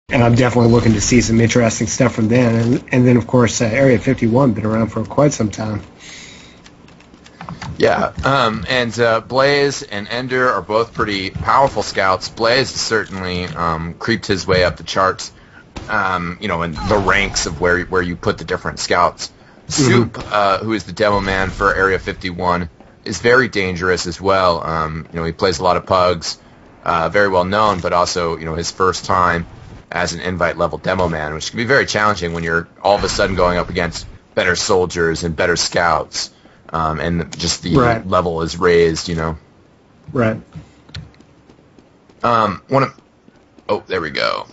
and I'm definitely looking to see some interesting stuff from them. And then, of course, Area 51, been around for quite some time. Yeah, and Blaze and Ender are both pretty powerful scouts. Blaze has certainly creeped his way up the charts, in the ranks of where you put the different scouts. Soup, who is the demo man for Area 51, is very dangerous as well. He plays a lot of pugs, very well known, but also, his first time as an invite level demo man, which can be very challenging when you're all of a sudden going up against better soldiers and better scouts. And just the level is raised, Right. There we go.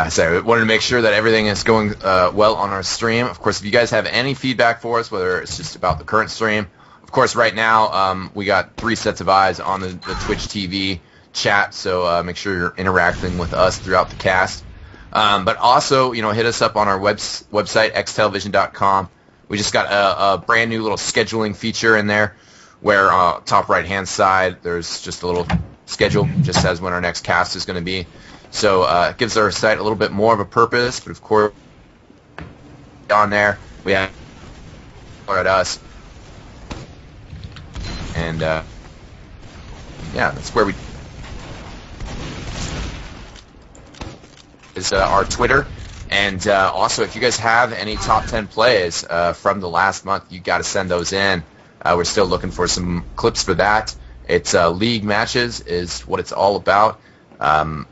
Sorry, wanted to make sure that everything is going well on our stream. Of course, if you guys have any feedback for us, whether it's just about the current stream, of course, right now we got 3 sets of eyes on the Twitch TV chat, so make sure you're interacting with us throughout the cast. But also, hit us up on our website, eXtelevision.com. We just got a brand new little scheduling feature in there where top right-hand side, there's just a little schedule, just says when our next cast is going to be. So it gives our site a little bit more of a purpose, but of course, on there, we have at us. And, that's where we... is our Twitter. And also, if you guys have any top 10 plays from the last month, you got to send those in. We're still looking for some clips for that. It's league matches is what it's all about.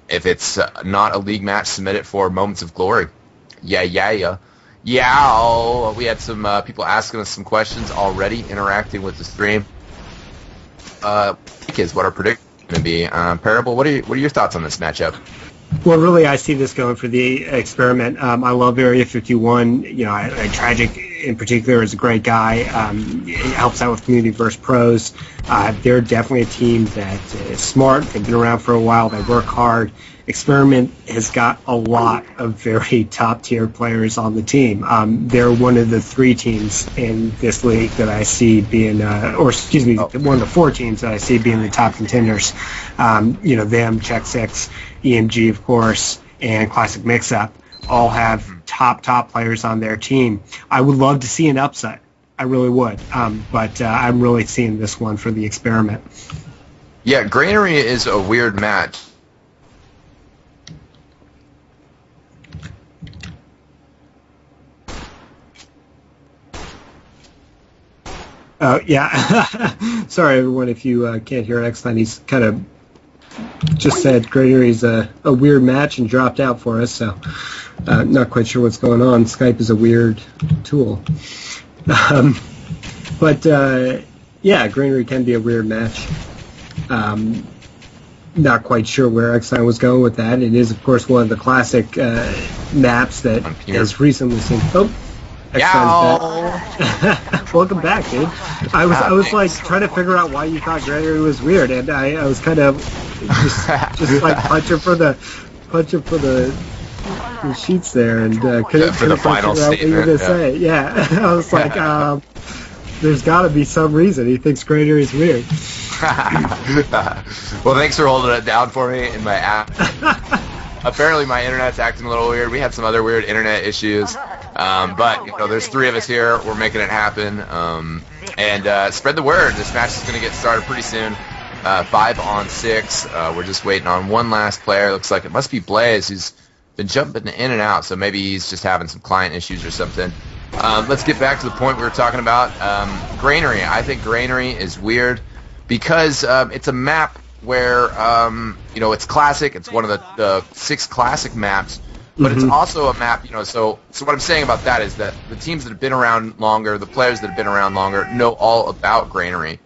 If it's not a league match, submit it for Moments of Glory. Yeah. We had some people asking us some questions already, interacting with the stream. Is what our prediction is going to be. Parable, what are your thoughts on this matchup? Well, really, I see this going for the experiment. I love Area 51. Tragic in particular is a great guy. He helps out with Community vs. Pros. They're definitely a team that is smart. They've been around for a while. They work hard. Experiment has got a lot of very top-tier players on the team. They're one of the 3 teams in this league that I see being, one of the 4 teams that I see being the top contenders. Them, Check 6, EMG, of course, and Classic Mix-Up all have top players on their team. I would love to see an upset. I really would. But I'm really seeing this one for the experiment. Yeah, Granary is a weird match. Sorry, everyone, if you can't hear X9, he's kind of just said Granary's a weird match and dropped out for us, so not quite sure what's going on. Skype is a weird tool. Granary can be a weird match. Not quite sure where X9 was going with that. It is, of course, one of the classic maps that has recently seen... Welcome back, dude. I was like trying to figure out why you thought Granary was weird, and I was kind of just like punching for the sheets there, and couldn't figure out what you were going to say. Yeah, I was like, there's got to be some reason he thinks Granary is weird. Well, thanks for holding it down for me in my app. Apparently my internet's acting a little weird. We had some other weird internet issues. But there's 3 of us here. We're making it happen. And spread the word. This match is going to get started pretty soon. 5 on 6. We're just waiting on one last player. Looks like it must be Blaze, who's been jumping in and out. So maybe he's just having some client issues or something. Let's get back to the point we were talking about. Granary. I think Granary is weird because it's a map where it's classic. It's one of the 6 classic maps, but it's also a map. So what I'm saying about that is that the teams that have been around longer, the players that have been around longer, know all about Granary.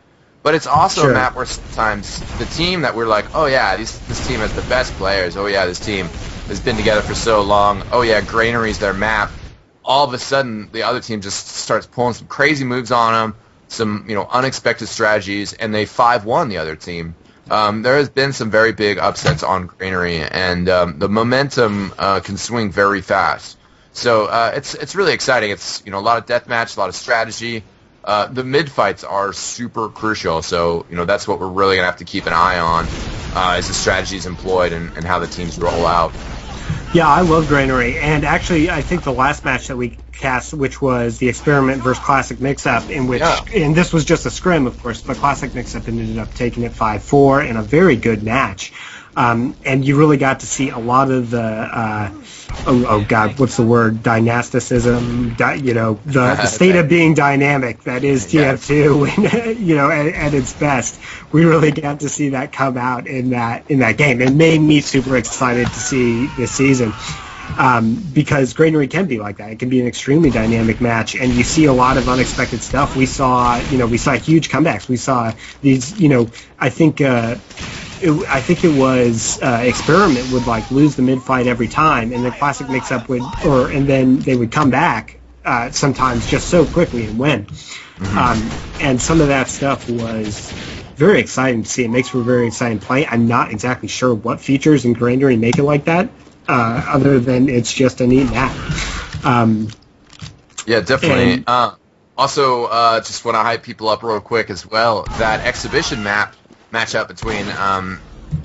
But it's also a map where sometimes the team that we're like, oh yeah, this team has the best players. Oh yeah, this team has been together for so long. Oh yeah, Granary's their map. All of a sudden, the other team just starts pulling some crazy moves on them, some unexpected strategies, and they 5-1 the other team. There has been some very big upsets on Granary, and the momentum can swing very fast. So it's really exciting. It's a lot of deathmatch, a lot of strategy. The mid fights are super crucial. So that's what we're really gonna have to keep an eye on, is the strategies employed and how the teams roll out. Yeah, I love Granary, and actually, I think the last match that we cast, which was the Experiment versus Classic Mix-Up, in which, and this was just a scrim, of course, but Classic Mix-Up ended up taking it 5-4 in a very good match. And you really got to see a lot of the, oh God, what's the word? Dynasticism, the state of being dynamic that is TF2, at its best. We really got to see that come out in that game. It made me super excited to see this season. Because Granary can be like that. It can be an extremely dynamic match, and you see a lot of unexpected stuff. We saw huge comebacks. We saw these, I think it was Experiment would lose the mid fight every time, and the Classic Mix-Up and then they would come back sometimes just so quickly and win. And some of that stuff was very exciting to see. It makes for a very exciting play. I'm not exactly sure what features in Granary make it like that, other than it's just a neat map. Yeah, definitely. Also, just want to hype people up real quick as well. That exhibition matchup between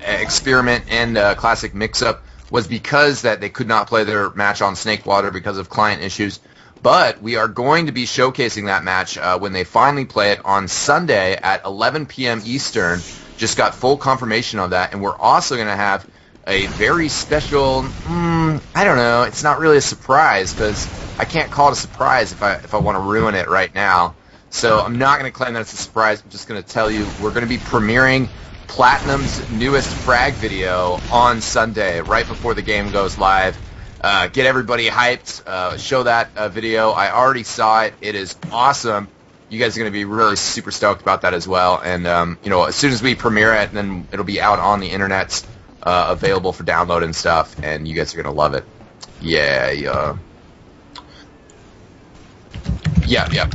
Experiment and Classic Mix-Up was because that they could not play their match on Snakewater because of client issues. But we are going to be showcasing that match when they finally play it on Sunday at 11 p.m. Eastern. Just got full confirmation of that, and we're also going to have a very special, I don't know, it's not really a surprise because I can't call it a surprise if I want to ruin it right now. So I'm not going to claim that it's a surprise. I'm just going to tell you we're going to be premiering Platinum's newest frag video on Sunday, right before the game goes live. Get everybody hyped. Show that video. I already saw it. It is awesome. You guys are going to be really super stoked about that as well. And as soon as we premiere it, then it'll be out on the internet, available for download and stuff. And you guys are going to love it. Yeah.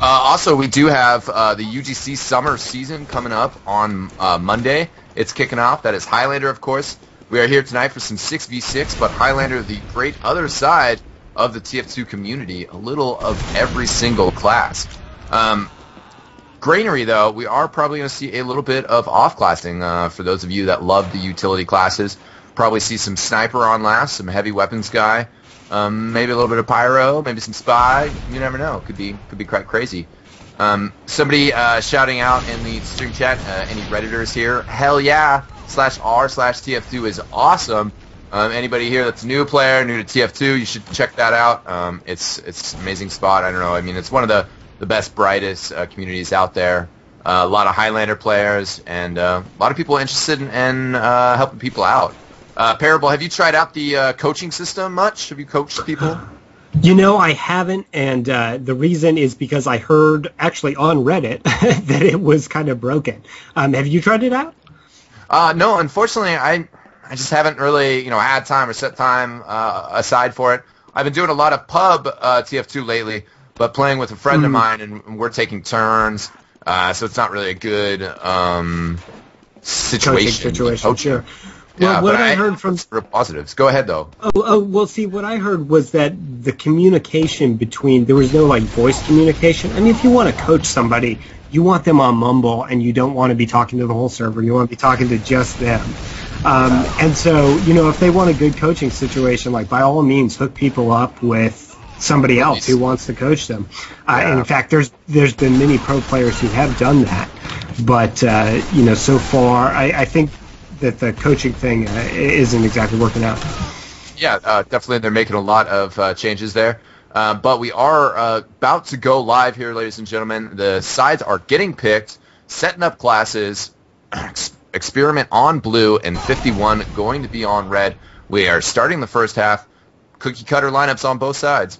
Also, we do have the UGC summer season coming up on Monday. It's kicking off. That is Highlander, of course. We are here tonight for some 6v6, but Highlander, the great other side of the TF2 community, a little of every single class. Granary, though, we are probably going to see a little bit of off-classing for those of you that love the utility classes. Probably see some Sniper on last, some Heavy Weapons guy. Maybe a little bit of Pyro, maybe some Spy. You never know. Could be quite crazy. Somebody shouting out in the stream chat, any Redditors here, hell yeah, /r/TF2 is awesome. Anybody here that's a new player, new to TF2, you should check that out. It's an amazing spot. I don't know. I mean, it's one of the best, brightest communities out there. A lot of Highlander players and a lot of people interested in helping people out. Parable, have you tried out the coaching system much? Have you coached people? I haven't, and the reason is because I heard, actually on Reddit, that it was kind of broken. Have you tried it out? No, unfortunately, I just haven't really, had time or set time aside for it. I've been doing a lot of pub TF2 lately, but playing with a friend of mine, and we're taking turns, so it's not really a good situation. Sure. Yeah, well, what I heard from real positives. Go ahead, though. Well, see, what I heard was that the communication there was no voice communication. I mean, if you want to coach somebody, you want them on Mumble, and you don't want to be talking to the whole server. You want to be talking to just them. And so, if they want a good coaching situation, by all means, hook people up with somebody else who wants to coach them. In fact, there's been many pro players who have done that, but so far, I think that the coaching thing isn't exactly working out. Yeah, definitely they're making a lot of changes there. But we are about to go live here, ladies and gentlemen. The sides are getting picked, setting up classes, Experiment on blue, and 51 going to be on red. We are starting the first half. Cookie-cutter lineups on both sides.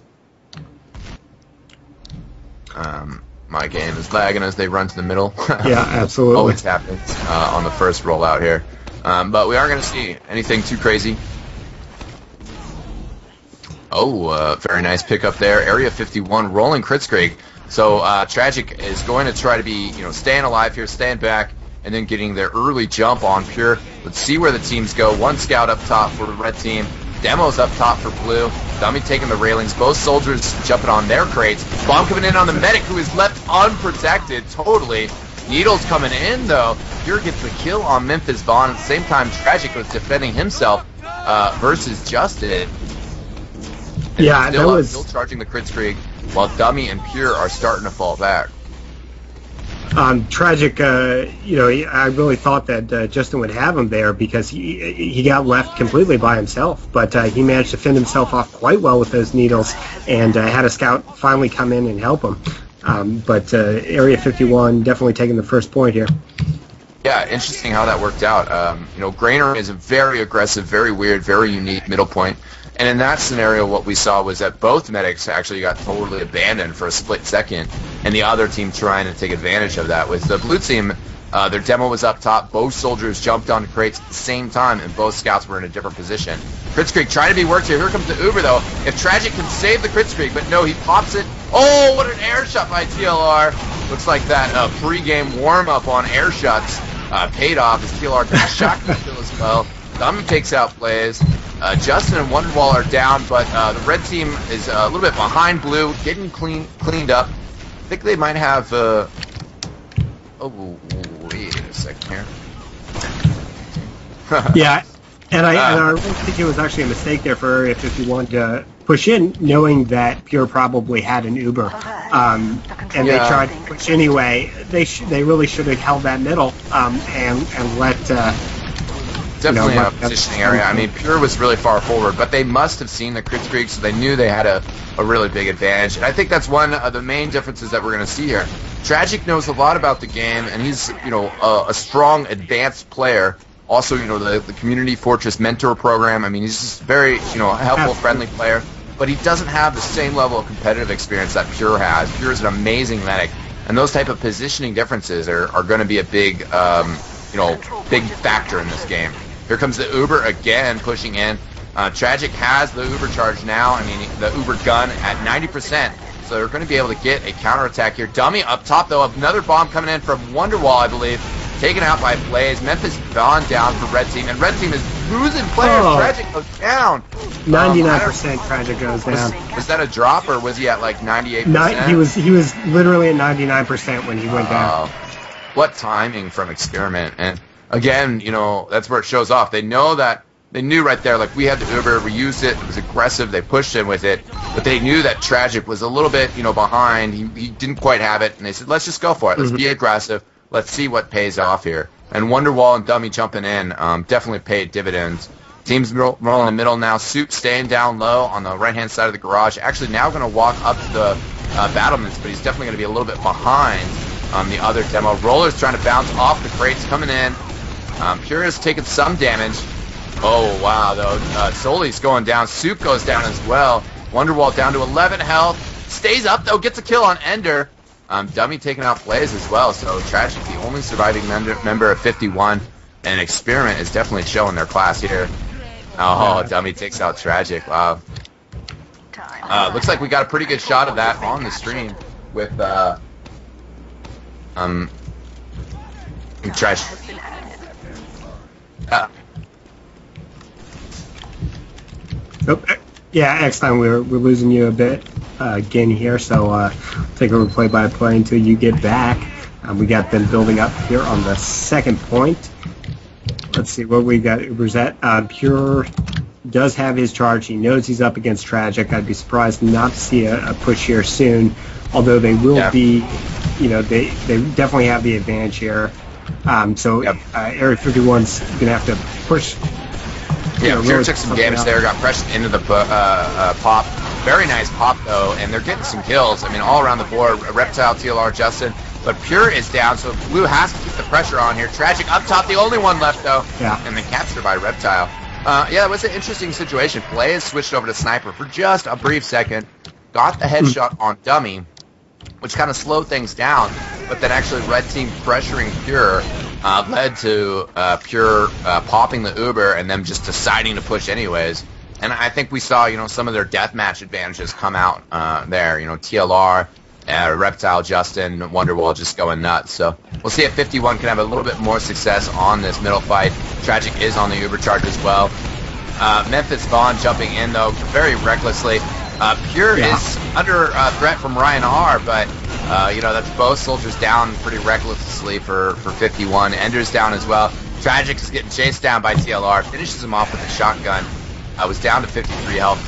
My game is lagging as they run to the middle. Yeah, absolutely. Always happens on the first rollout here. But we are going to see anything too crazy. Very nice pickup there. Area 51 rolling Kritzkrieg. So Tragic is going to try to be, staying alive here, staying back, and then getting their early jump on Pure. Let's see where the teams go. One scout up top for the red team. Demo's up top for blue. Dummy taking the railings. Both soldiers jumping on their crates. Bomb coming in on the medic, who is left unprotected totally. Needles coming in, though. Pure gets the kill on Memphis Vaughn. At the same time, Tragic was defending himself versus Justin. And Yeah, still, that was still charging the crit streak, while Dummy and Pure are starting to fall back. Tragic. You know, I really thought that Justin would have him there because he got left completely by himself. But he managed to fend himself off quite well with those needles, and had a scout finally come in and help him. But Area 51 definitely taking the first point here. Yeah, interesting how that worked out. You know, Grainer is a very aggressive, very weird, very unique middle point. And in that scenario, what we saw was that both medics actually got totally abandoned for a split second, and the other team trying to take advantage of that. With the blue team, their demo was up top. Both soldiers jumped onto crates at the same time, and both scouts were in a different position. Crit streak trying to be worked here. Here comes the Uber, though. If Tragic can save the crit streak, but no, he pops it. Oh, what an air shot by TLR. Looks like that pre-game warm-up on air shots paid off as TLR got a shotgun kill as well. Dummy takes out Blaze. Justin and Wonderwall are down, but the red team is a little bit behind blue, getting cleaned up. I think they might have... oh, wait a second here. Yeah, and I really think it was actually a mistake there for Area 51 to push in, knowing that Pure probably had an Uber, and they tried to push anyway. They really should have held that middle and let. Definitely a positioning area. I mean, Pure was really far forward, but they must have seen the crit streak, so they knew they had a really big advantage. And I think that's one of the main differences that we're going to see here. Tragic knows a lot about the game, and he's, you know, a strong, advanced player. Also, you know, the Community Fortress Mentor program. I mean, he's just very, you know, a helpful, friendly player. But he doesn't have the same level of competitive experience that Pure has. Pure is an amazing medic, and those type of positioning differences are going to be a big, you know, big factor in this game. Here comes the Uber again, pushing in. Tragic has the Uber charge now. I mean, the Uber gun at 90%. So they're going to be able to get a counterattack here. Dummy up top, though. Another bomb coming in from Wonderwall, I believe. Taken out by Blaze. Memphis gone down for Red Team. And Red Team is losing players. Oh. Tragic goes down. 99% Tragic goes down. Was that a drop, or was he at like 98%? He was literally at 99% when he went down. What timing from Experiment. And again, you know, that's where it shows off. They know that, they knew right there, like, we had the Uber, we used it, it was aggressive, they pushed in with it, but they knew that Tragic was a little bit, you know, behind, he didn't quite have it, and they said, let's just go for it, let's be aggressive, let's see what pays off here. And Wonderwall and Dummy jumping in definitely paid dividends. Teams rolling in the middle now, Soup staying down low on the right-hand side of the garage, actually now going to walk up to the battlements, but he's definitely going to be a little bit behind the other demo. Roller's trying to bounce off the crates, coming in. Pure has taken some damage. Oh, wow, though. Soli's going down. Soup goes down as well. Wonderwall down to 11 health. Stays up, though. Gets a kill on Ender. Dummy taking out Blaze as well. So Tragic, the only surviving member of 51. And Experiment is definitely showing their class here. Oh, Dummy takes out Tragic. Wow. Looks like we got a pretty good shot of that on the stream with Tragic. Yeah, X-Time, we're losing you a bit again here, so take over play-by-play until you get back. We got them building up here on the second point. Let's see what we got. Uber's at. Pure does have his charge. He knows he's up against Tragic. I'd be surprised not to see a push here soon, although they will be, you know, they definitely have the advantage here. So Area 51's going to have to push. Yeah, Pure took some damage there, got pressured into the pop. Very nice pop, though, and they're getting some kills. I mean, all around the board. Reptile, TLR, Justin. But Pure is down, so Blue has to keep the pressure on here. Tragic up top, the only one left, though. Yeah. And then captured by Reptile. Yeah, it was an interesting situation. Blaze switched over to Sniper for just a brief second. Got the headshot on Dummy, which kind of slowed things down. But then actually Red Team pressuring Pure led to Pure popping the Uber and them just deciding to push anyways. And I think we saw, you know, some of their deathmatch advantages come out there. You know, TLR, Reptile, Justin, Wonderwall just going nuts. So we'll see if 51 can have a little bit more success on this middle fight. Tragic is on the Uber charge as well. Memphis Vaughn jumping in, though, very recklessly. Pure is under threat from Ryan R, but you know, that's both soldiers down pretty recklessly for 51. Ender's down as well. Tragic is getting chased down by TLR, finishes him off with a shotgun. Was down to 53 health.